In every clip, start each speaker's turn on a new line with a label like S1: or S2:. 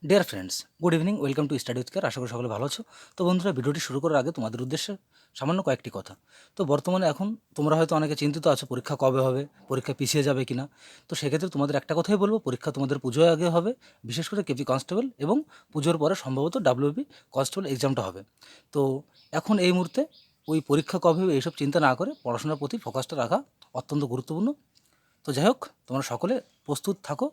S1: Deer friends, good evening. Welcome to study with care. আশা করি সকলে ভালো আছো। তো বন্ধুরা, ভিডিওটি শুরু করার আগে তোমাদের উদ্দেশ্যে সামান্য কয়েকটি কথা। তো বর্তমানে এখন তোমরা হয়তো অনেকে চিন্তিত আছো পরীক্ষা কবে হবে, পরীক্ষা পিছিয়ে যাবে কিনা। তো সেক্ষেত্রে তোমাদের একটা কথাই বলবো, পরীক্ষা তোমাদের পুজোর আগে হবে, বিশেষ করে কেপি কনস্টেবল, এবং পুজোর পরে সম্ভবত ডাব্লিউবি কনস্টেবল এক্সামটা হবে। তো এখন এই মুহূর্তে ওই পরীক্ষা কবে হবে এইসব চিন্তা না করে পড়াশোনার প্রতি ফোকাসটা রাখা অত্যন্ত গুরুত্বপূর্ণ। তো যাই হোক, তোমরা সকলে প্রস্তুত থাকো,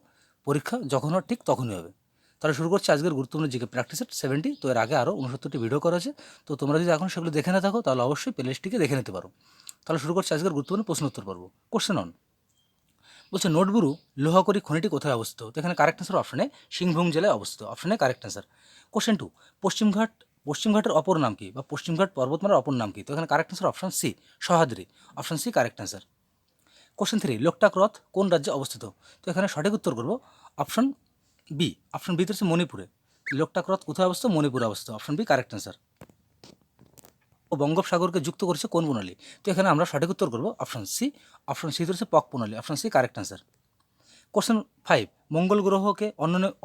S1: পরীক্ষা যখন হয় ঠিক তখনই হবে। তাহলে শুরু করছি আজকের গুরুত্বপূর্ণ জিকে প্র্যাকটিস সেট 70। তো এর আগে আরও 69টি ভিডিও করা আছে। তো তোমরা যদি এখন সেগুলো দেখে না থাকো তাহলে অবশ্যই প্লেলিস্টটিকে দেখে নিতে পারো। তাহলে শুরু করছি আজকের গুরুত্বপূর্ণ প্রশ্ন উত্তর পর্ব। Question on. বলছে নোটবুরু লোহাকড়ি খনিটি কোথায় অবস্থিত? তো এখানে কারেক্ট অ্যান্সার অপশনে সিংভূম জেলায় অবস্থিত। অপশনে কারেক্ট অ্যান্সার। Question two. পশ্চিমঘাটের অপর নাম কি, বা পশ্চিমঘাট পর্বতমালার অপর নাম কি? তো এখানে correct answer option C, Sahyadri. Option C correct answer. Question three. Loktak হ্রদ কোন রাজ্যে অবস্থিত? তো এখানে সঠিক উত্তর করব অপশন বি। অপশন বিতে হচ্ছে মণিপুরে। লোকটাক হ্রদ কোথায় অবস্থিত? মণিপুরে অবস্থিত। Option B correct answer. ও বঙ্গোপসাগরকে যুক্ত করেছে কোন প্রণালী? তো এখানে আমরা সঠিক উত্তর করব অপশন সি। অপশন সি হচ্ছে পক প্রণালী। Option C correct answer. Question five. মঙ্গল গ্রহকে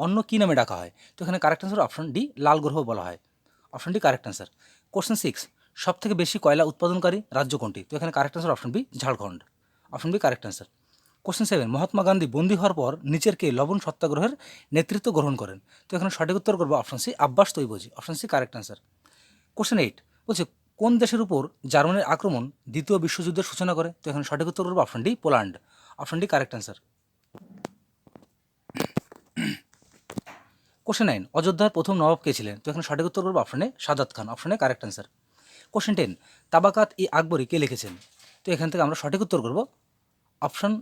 S1: অন্য কী নামে ডাকা হয়? তো এখানে কারেক্ট অ্যান্সার অপশন ডি, লাল গ্রহ বলা হয়। Option D correct answer. Question six. সব থেকে বেশি কয়লা উৎপাদনকারী রাজ্য কোনটি? তো এখানে correct answer option B, Jharkhand. Option B correct answer. Question seven. Mahatma Gandhi বন্দী হওয়ার পর নিচের কে লবণ সত্যাগ্রহের নেতৃত্ব গ্রহণ করেন? তো এখানে সঠিক উত্তর করবো option C, Abbas Tyabji. Option C correct answer. Question eight. বলছে কোন দেশের উপর জার্মানির আক্রমণ দ্বিতীয় বিশ্বযুদ্ধের সূচনা করে? তো এখানে সঠিক উত্তর করবো option D, Poland. Option D correct answer. Question nine. অযোধ্যার প্রথম নবাব কে ছিলেন? তো এখানে সঠিক উত্তর করবো অপশনে সাদাত খান। অপশনে correct answer. Question ten. Tabaqat i Akbari কে লিখেছেন? তো এখান থেকে আমরা সঠিক উত্তর করবো option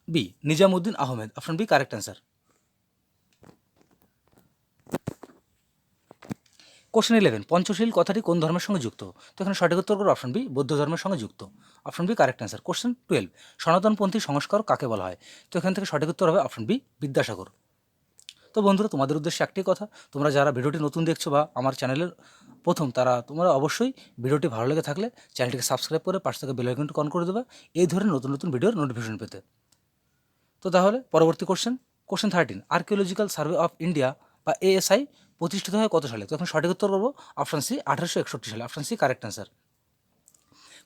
S1: B, Nizamuddin Ahmed. Option B correct answer. Question eleven. Panchsheel কথাটি কোন ধর্মের সঙ্গে যুক্ত? তো এখানে সঠিক উত্তর করবো অপশন বি, বৌদ্ধ ধর্মের সঙ্গে যুক্ত। Option B correct answer. Question twelve. সনাতনপন্থী সংস্কার কাকে বলা হয়? তো এখান থেকে সঠিক উত্তর হবে অপশন বি, বিদ্যাসাগর। তো বন্ধুরা, তোমাদের উদ্দেশ্যে একটি কথা, তোমরা যারা ভিডিওটি নতুন দেখছো বা আমার চ্যানেলের প্রথম, তোমরা অবশ্যই ভিডিওটি ভালো লেগে থাকলে চ্যানেলটিকে সাবস্ক্রাইব করে পাশ থেকে বেল আইকনটি অন করে দেবে এই ধরনের নতুন নতুন ভিডিওর নোটিফিকেশন পেতে। তো তাহলে পরবর্তী question. Question 13। Archaeological survey of India বা এএসআই প্রতিষ্ঠিত হয় কত সালে? তো এখন সঠিক উত্তর করবো অপশন সি, 1861 সালে। Option C correct answer.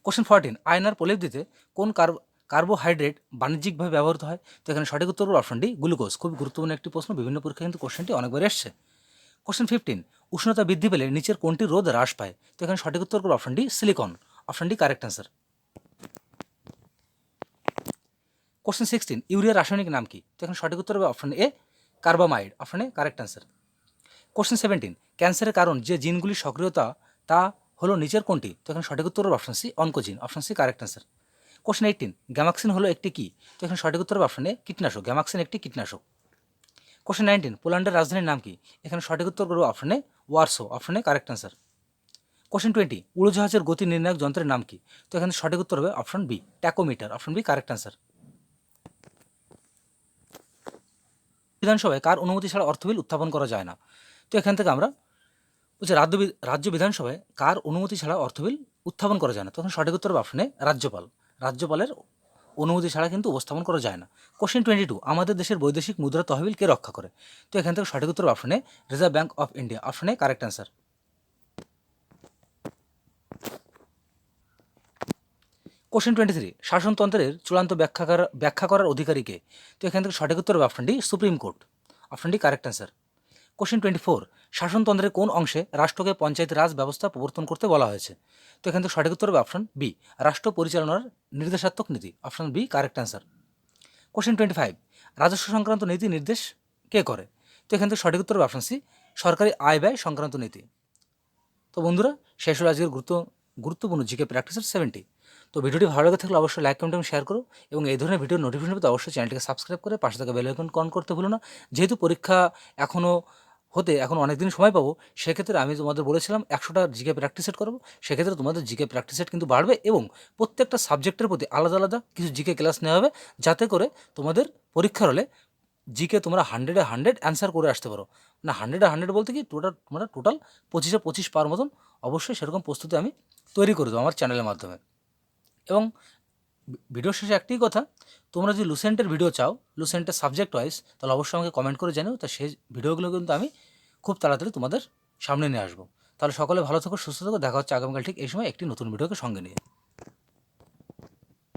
S1: Question 14। আয়নার প্রলেপ দিতে কোন কার্বোহাইড্রেট বাণিজ্যিকভাবে ব্যবহৃত হয়? তো এখানে সঠিক উত্তর করবো অপশন ডি, গ্লুকোজ। খুব গুরুত্বপূর্ণ একটি প্রশ্ন, বিভিন্ন পরীক্ষায় কিন্তু কোশ্চেনটি অনেকবার এসছে। কোশ্চেন 15। উষ্ণতা বৃদ্ধি পেলে নিচের কোনটি রোধ হ্রাস পায়? তো এখানে সঠিক উত্তর করবো option D, silicon. Option D correct answer. Question 16। Urea রাসায়নিক নাম কি? তো এখানে সঠিক উত্তর হবে option A, carbamide. Option A correct answer. Question 17। ক্যান্সারের কারণ যে জিনগুলির সক্রিয়তা তা হলো নিচের কোনটি? তো এখানে সঠিক উত্তর হবে option C, oncogene. Option C correct answer. Question 18। Gammexane হলো একটি কি? তো এখানে সঠিক উত্তর হবে অপশন এ, কীটনাশক। গ্যামাক্সিন একটি কীটনাশক। কোশ্চেন 19। পোল্যান্ডের রাজধানীর নাম কি? এখানে সঠিক উত্তর করবো option A, Warsaw. Option A correct answer. Question 20। উড়োজাহাজের গতি নির্ণায়ক যন্ত্রের নাম কি? তো এখানে সঠিক উত্তর হবে option B, tachometer. Option B correct answer. বিধানসভায় কার অনুমতি ছাড়া অর্থ বিল উত্থাপন করা যায় না? তো এখান থেকে আমরা বলছি রাজ্য বিধানসভায় কার অনুমতি ছাড়া অর্থ বিল উত্থাপন করা যায় না? তখন সঠিক উত্তর হবে অপশনে রাজ্যপাল। রাজ্যপালের অনুমতি ছাড়া কিন্তু উপস্থাপন করা যায় না। কোশ্চেন 22। আমাদের দেশের বৈদেশিক মুদ্রা তহবিল কে রক্ষা করে? তো এখান থেকে সঠিক উত্তর অপশনে রিজার্ভ ব্যাঙ্ক অফ ইন্ডিয়া। অপশনে কারেক্ট অ্যান্সার। কোশ্চেন 23। শাসনতন্ত্রের চূড়ান্ত ব্যাখ্যা করার অধিকারীকে? তো এখান থেকে সঠিক উত্তর হবে option D, supreme court. Option D correct answer. Question 24। শাসনতন্ত্রের কোন অংশে রাষ্ট্রকে পঞ্চায়েত রাজ ব্যবস্থা প্রবর্তন করতে বলা হয়েছে? তো এখান থেকে সঠিক উত্তর হবে অপশন বি, রাষ্ট্র পরিচালনার নির্দেশাত্মক নীতি। Option B correct answer. Question 25। রাজস্ব সংক্রান্ত নীতি নির্দেশ কে করে? তো এখান থেকে সঠিক উত্তর হবে অপশন সি, সরকারি আয় ব্যয় সংক্রান্ত নীতি। তো বন্ধুরা, শেষ হলো আজকের গুরুত্বপূর্ণ জিকে প্র্যাকটিসের 70। তো ভিডিওটি ভালো লেগে থাকলে অবশ্যই লাইক, কমেন্ট এবং শেয়ার করো, এবং এই ধরনের ভিডিওর নোটিফিকেশন পেতে অবশ্যই চ্যানেলটিকে সাবস্ক্রাইব করে পাশে থাকা বেল আইকন অন করতে ভুলো না। যেহেতু পরীক্ষা এখনও এখন অনেক দিন সময় পাবো, সেক্ষেত্রে আমি তোমাদের বলেছিলাম 100টা জিকে প্র্যাকটিস সেট করবো। সেক্ষেত্রে তোমাদের জিকে প্র্যাকটিস সেট কিন্তু বাড়বে, এবং প্রত্যেকটা সাবজেক্টের প্রতি আলাদা আলাদা কিছু জিকে ক্লাস নেওয়া হবে, যাতে করে তোমাদের পরীক্ষার হলে জিকে তোমরা 100-এ 100 অ্যান্সার করে আসতে পারো। না, 100-এ 100 বলতে কি, তোমরা টোটাল 25-এ 25 পাওয়ার মতন অবশ্যই সেরকম প্রস্তুতি আমি তৈরি করে দেবো আমার চ্যানেলের মাধ্যমে। এবং ভিডিও শেষে একটাই কথা, তোমরা যদি লুসেন্টের ভিডিও চাও, লুসেন্টের সাবজেক্ট ওয়াইজ, তাহলে অবশ্যই আমাকে কমেন্ট করে জানিও। তা সেই ভিডিওগুলো কিন্তু আমি খুব তাড়াতাড়ি তোমাদের সামনে নিয়ে আসবো। তাহলে সকলে ভালো থেকো, সুস্থ থেকো, দেখা হচ্ছে আগামীকাল ঠিক এই সময় একটি নতুন ভিডিওকে সঙ্গে নিয়ে।